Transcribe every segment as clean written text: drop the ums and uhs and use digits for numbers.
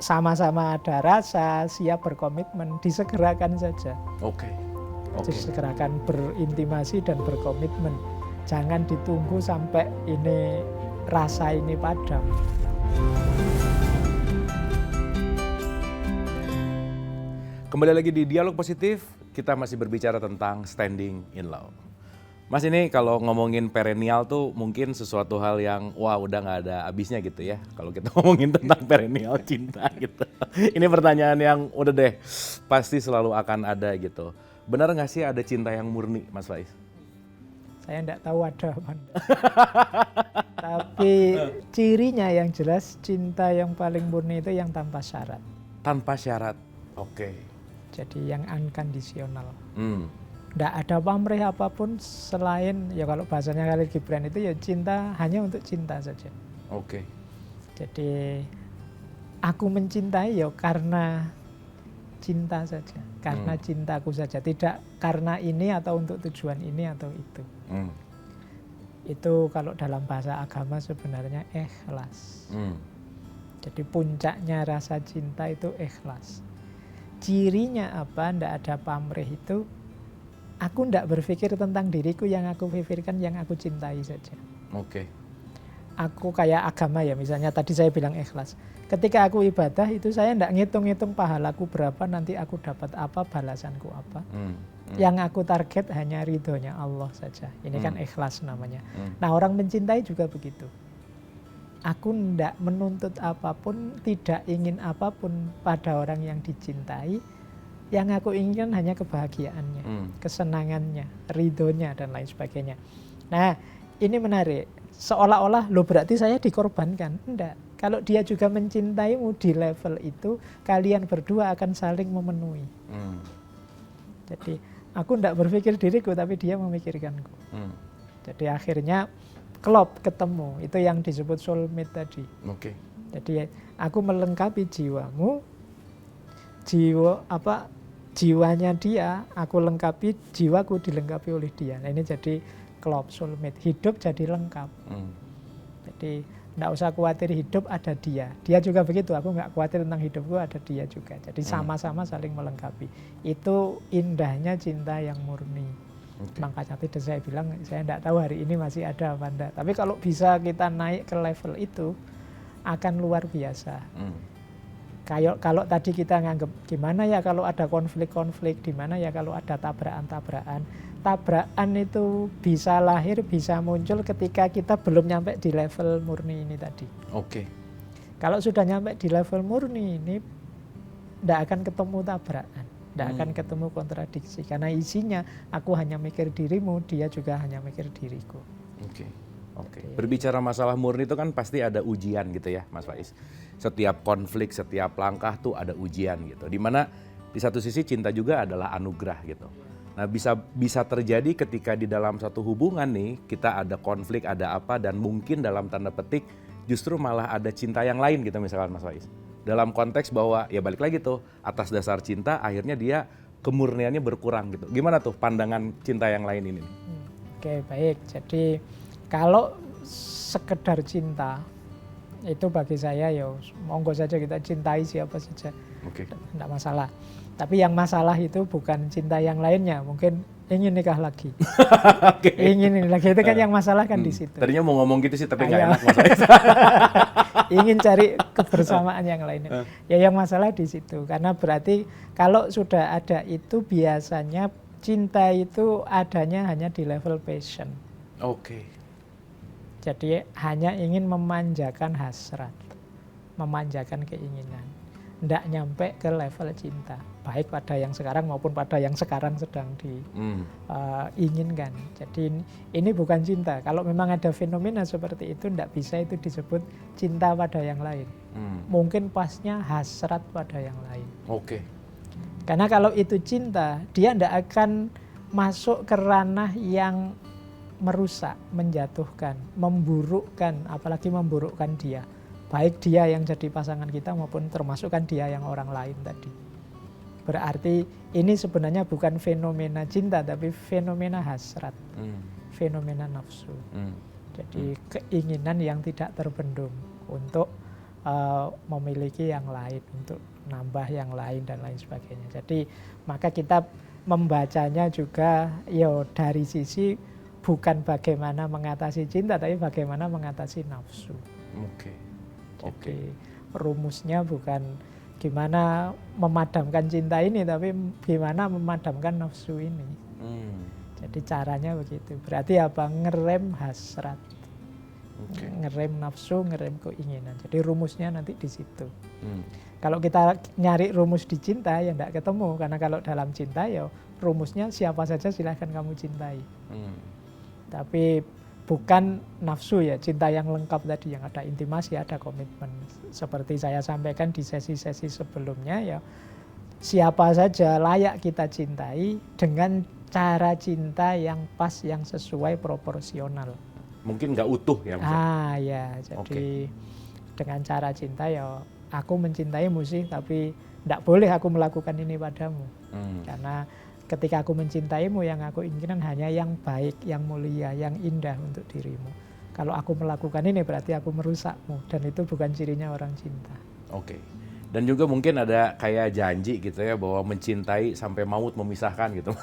sama-sama ada rasa, siap berkomitmen, disegerakan saja. Oke. Disegerakan berintimasi dan berkomitmen. Jangan ditunggu sampai ini rasa ini padam. Kembali lagi di Dialog Positif, kita masih berbicara tentang standing in love. Mas, ini kalau ngomongin perennial tuh mungkin sesuatu hal yang wah udah nggak ada habisnya gitu ya. Kalau kita ngomongin tentang perennial cinta gitu. Ini pertanyaan yang udah deh pasti selalu akan ada gitu. Benar nggak sih ada cinta yang murni, Mas Faiz? Saya enggak tahu ada apa enggak. Tapi cirinya yang jelas cinta yang paling murni itu yang tanpa syarat. Tanpa syarat, oke. Jadi yang unconditional. Hmm. Enggak ada pamrih apapun selain, ya kalau bahasanya Khalil Gibran itu ya cinta hanya untuk cinta saja. Oke. Jadi aku mencintai ya karena cinta saja, karena cintaku saja, tidak karena ini atau untuk tujuan ini atau itu. Itu kalau dalam bahasa agama sebenarnya ikhlas. Jadi puncaknya rasa cinta itu ikhlas. Cirinya apa? Ndak ada pamrih itu. Aku ndak berpikir tentang diriku, yang aku pikirkan yang aku cintai saja. Oke. Aku kayak agama ya, misalnya tadi saya bilang ikhlas. Ketika aku ibadah itu saya ndak ngitung-ngitung pahalaku berapa, nanti aku dapat apa, balasanku apa. Yang aku target hanya ridhonya Allah saja. Ini kan ikhlas namanya. Nah, orang mencintai juga begitu. Aku ndak menuntut apapun, tidak ingin apapun pada orang yang dicintai. Yang aku inginkan hanya kebahagiaannya, kesenangannya, ridhonya, dan lain sebagainya. Nah, ini menarik. Seolah-olah, loh berarti saya dikorbankan. Enggak. Kalau dia juga mencintaimu di level itu, kalian berdua akan saling memenuhi. Jadi, aku enggak berpikir diriku, tapi dia memikirkanku. Jadi akhirnya, klop, ketemu. Itu yang disebut soulmate tadi. Oke. Jadi, aku melengkapi jiwamu, jiwanya dia, aku lengkapi, jiwaku dilengkapi oleh dia. Nah, ini jadi klop, soulmate. Hidup jadi lengkap. Jadi enggak usah khawatir hidup, ada dia. Dia juga begitu, aku enggak khawatir tentang hidupku, ada dia juga. Jadi sama-sama saling melengkapi. Itu indahnya cinta yang murni. Makanya tadi saya bilang, saya enggak tahu hari ini masih ada apa enggak. Tapi kalau bisa kita naik ke level itu, akan luar biasa. Kalau tadi kita nganggap gimana ya kalau ada konflik-konflik, di mana ya kalau ada tabrakan-tabrakan. Tabrakan itu bisa lahir, bisa muncul ketika kita belum nyampe di level murni ini tadi. Oke. Kalau sudah nyampe di level murni ini, tidak akan ketemu tabrakan, tidak akan ketemu kontradiksi. Karena isinya, aku hanya mikir dirimu, dia juga hanya mikir diriku. Oke. Berbicara masalah murni itu kan pasti ada ujian gitu ya, Mas Faiz. Setiap konflik, setiap langkah tuh ada ujian gitu. Dimana di satu sisi cinta juga adalah anugerah gitu. Nah, bisa terjadi ketika di dalam satu hubungan nih kita ada konflik, ada apa, dan mungkin dalam tanda petik justru malah ada cinta yang lain gitu misalkan, Mas Faiz. Dalam konteks bahwa ya balik lagi tuh atas dasar cinta akhirnya dia kemurniannya berkurang gitu. Gimana tuh pandangan cinta yang lain ini? Oke, baik. Jadi kalau sekedar cinta itu bagi saya ya monggo saja kita cintai siapa saja, tidak masalah. Tapi yang masalah itu bukan cinta yang lainnya, mungkin ingin nikah lagi, ingin ini lagi, itu kan yang masalah kan di situ. Tadinya mau ngomong gitu sih tapi nggak enak Mas. Ingin cari kebersamaan yang lainnya, ya yang masalah di situ. Karena berarti kalau sudah ada itu biasanya cinta itu adanya hanya di level passion. Jadi hanya ingin memanjakan hasrat, memanjakan keinginan. Tidak nyampe ke level cinta. Baik pada yang sekarang maupun pada yang sekarang sedang diinginkan. Jadi ini bukan cinta. Kalau memang ada fenomena seperti itu, tidak bisa itu disebut cinta pada yang lain. Mungkin pasnya hasrat pada yang lain. Karena kalau itu cinta, dia tidak akan masuk ke ranah yang merusak, menjatuhkan, memburukkan, apalagi memburukkan dia. Baik dia yang jadi pasangan kita maupun termasukkan dia yang orang lain tadi. Berarti ini sebenarnya bukan fenomena cinta, tapi fenomena hasrat, fenomena nafsu. Jadi keinginan yang tidak terbendung untuk memiliki yang lain, untuk nambah yang lain dan lain sebagainya. Jadi maka kita membacanya juga dari sisi bukan bagaimana mengatasi cinta, tapi bagaimana mengatasi nafsu. Jadi rumusnya bukan gimana memadamkan cinta ini, tapi gimana memadamkan nafsu ini. Jadi caranya begitu. Berarti apa? Ngerem hasrat. Ngerem nafsu, ngerem keinginan. Jadi rumusnya nanti di situ. Kalau kita nyari rumus di cinta ya enggak ketemu, karena kalau dalam cinta ya rumusnya siapa saja silahkan kamu cintai. Tapi bukan nafsu ya, cinta yang lengkap tadi, yang ada intimasi, ada komitmen. Seperti saya sampaikan di sesi-sesi sebelumnya ya, siapa saja layak kita cintai dengan cara cinta yang pas, yang sesuai, proporsional. Mungkin nggak utuh ya? Ya, jadi dengan cara cinta ya aku mencintaimu sih, tapi tidak boleh aku melakukan ini padamu. Karena ketika aku mencintaimu, yang aku inginkan hanya yang baik, yang mulia, yang indah untuk dirimu. Kalau aku melakukan ini berarti aku merusakmu, dan itu bukan cirinya orang cinta. Dan juga mungkin ada kayak janji gitu ya, bahwa mencintai sampai maut memisahkan gitu.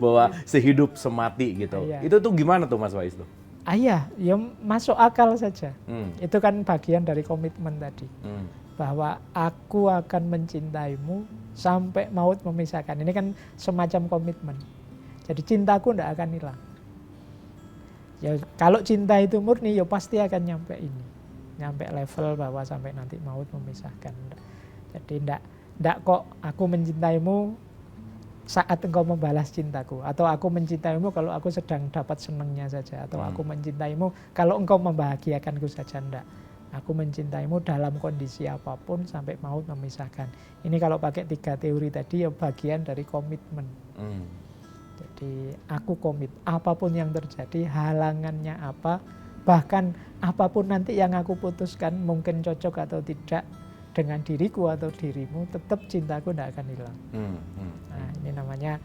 Bahwa sehidup semati gitu. Itu tuh gimana tuh Mas Faiz tuh? Ya masuk akal saja. Itu kan bagian dari komitmen tadi. Bahwa aku akan mencintaimu sampai maut memisahkan. Ini kan semacam komitmen. Jadi cintaku tidak akan hilang. Ya kalau cinta itu murni ya pasti akan nyampe ini. Nyampe level bahwa sampai nanti maut memisahkan. Jadi tidak kok aku mencintaimu saat engkau membalas cintaku, atau aku mencintaimu kalau aku sedang dapat senangnya saja, atau aku mencintaimu kalau engkau membahagiakanku saja. Enggak. Aku mencintaimu dalam kondisi apapun sampai maut memisahkan. Ini kalau pakai 3 teori tadi ya bagian dari komitmen. Jadi aku komit, apapun yang terjadi, halangannya apa, bahkan apapun nanti yang aku putuskan, mungkin cocok atau tidak dengan diriku atau dirimu, tetap cintaku tidak akan hilang. Nah, ini namanya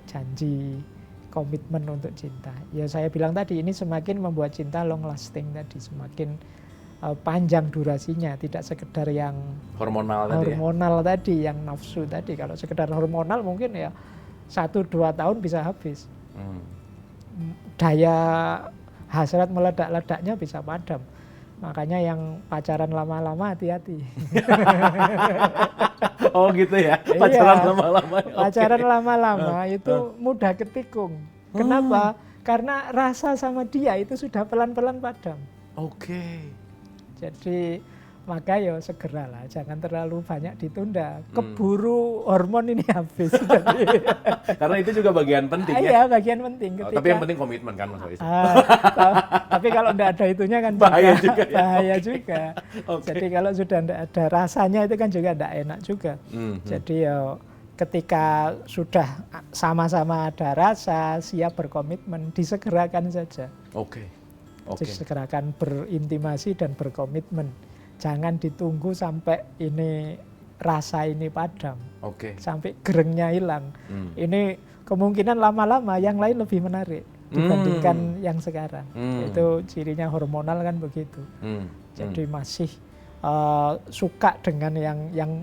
janji, komitmen untuk cinta. Ya saya bilang tadi, ini semakin membuat cinta long lasting tadi, semakin panjang durasinya, tidak sekedar yang hormonal tadi, yang nafsu tadi. Kalau sekedar hormonal mungkin ya 1-2 tahun bisa habis. Daya hasrat meledak-ledaknya bisa padam. Makanya yang pacaran lama-lama hati-hati. Oh gitu ya, pacaran lama-lama. Pacaran lama-lama itu mudah ketikung. Kenapa? Karena rasa sama dia itu sudah pelan-pelan padam. Jadi maka ya segeralah, jangan terlalu banyak ditunda. Keburu hormon ini habis. Karena itu juga bagian penting ya. Iya, bagian penting. Tapi yang penting komitmen kan Mas Faiz. Tapi kalau tidak ada itunya kan bahaya juga. Bahaya juga. Jadi kalau sudah tidak ada rasanya itu kan juga tidak enak juga. Jadi ya ketika sudah sama-sama ada rasa, siap berkomitmen, disegerakan saja. Disegerakan berintimasi dan berkomitmen. Jangan ditunggu sampai ini rasa ini padam, sampai gerengnya hilang. Ini kemungkinan lama-lama yang lain lebih menarik dibandingkan yang sekarang. Itu cirinya hormonal kan begitu. Jadi masih suka dengan yang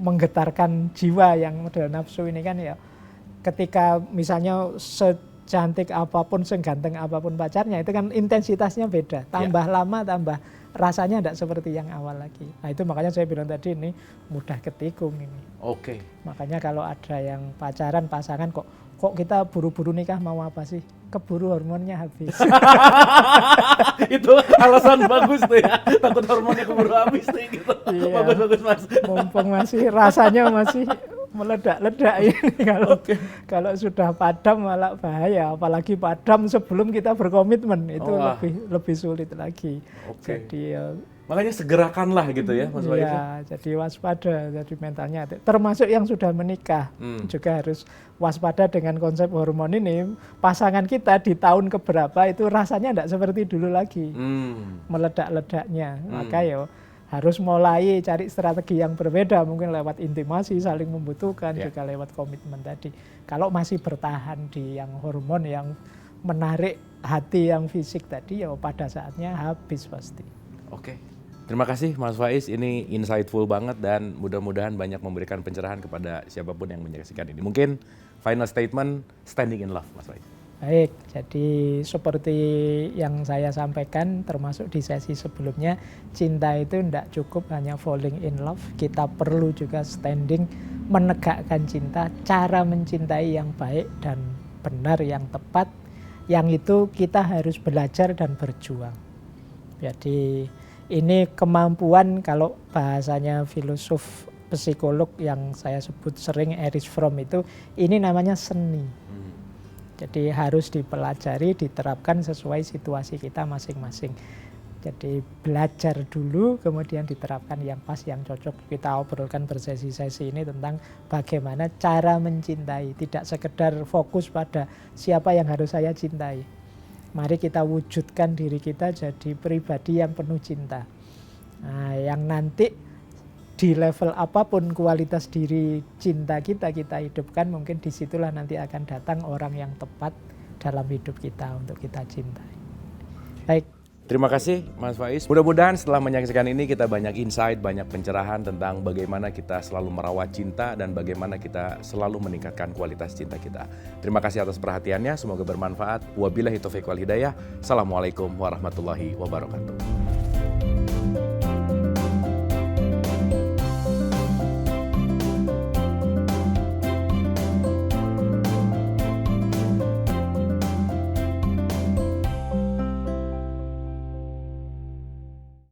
menggetarkan jiwa, yang model nafsu ini kan ya. Ketika misalnya secantik apapun, seganteng apapun pacarnya, itu kan intensitasnya beda. Tambah lama tambah rasanya tidak seperti yang awal lagi. Nah itu makanya saya bilang tadi ini mudah ketikung ini. Makanya kalau ada yang pacaran, pasangan, kok kita buru-buru nikah mau apa sih? Keburu hormonnya habis. Itu alasan bagus tuh ya. Takut hormonnya keburu habis tuh gitu. Bagus Mas. Mumpung masih rasanya masih meledak-ledak ini, kalau sudah padam malah bahaya, apalagi padam sebelum kita berkomitmen, itu lebih sulit lagi. Jadi makanya segerakanlah gitu ya Mas Faiz. Jadi waspada, jadi mentalnya termasuk yang sudah menikah juga harus waspada dengan konsep hormon ini. Pasangan kita di tahun keberapa itu rasanya tidak seperti dulu lagi, meledak-ledaknya. Maka ya harus mulai cari strategi yang berbeda, mungkin lewat intimasi, saling membutuhkan, juga lewat komitmen tadi. Kalau masih bertahan di yang hormon yang menarik hati, yang fisik tadi, ya pada saatnya habis pasti. Terima kasih Mas Faiz, ini insightful banget dan mudah-mudahan banyak memberikan pencerahan kepada siapapun yang menyaksikan ini. Mungkin final statement, standing in love Mas Faiz. Baik, jadi seperti yang saya sampaikan termasuk di sesi sebelumnya, cinta itu tidak cukup hanya falling in love, kita perlu juga standing, menegakkan cinta, cara mencintai yang baik dan benar, yang tepat, yang itu kita harus belajar dan berjuang. Jadi ini kemampuan, kalau bahasanya filosof psikolog yang saya sebut sering Erich Fromm itu, ini namanya seni. Jadi harus dipelajari, diterapkan sesuai situasi kita masing-masing. Jadi belajar dulu, kemudian diterapkan yang pas, yang cocok. Kita obrolkan bersesi-sesi ini tentang bagaimana cara mencintai. Tidak sekedar fokus pada siapa yang harus saya cintai. Mari kita wujudkan diri kita jadi pribadi yang penuh cinta. Nah, yang nanti di level apapun kualitas diri cinta kita hidupkan, mungkin disitulah nanti akan datang orang yang tepat dalam hidup kita untuk kita cintai. Baik. Terima kasih Mas Faiz. Mudah-mudahan setelah menyaksikan ini kita banyak insight, banyak pencerahan tentang bagaimana kita selalu merawat cinta dan bagaimana kita selalu meningkatkan kualitas cinta kita. Terima kasih atas perhatiannya, semoga bermanfaat. Wabillahi taufiq wal hidayah. Assalamualaikum warahmatullahi wabarakatuh.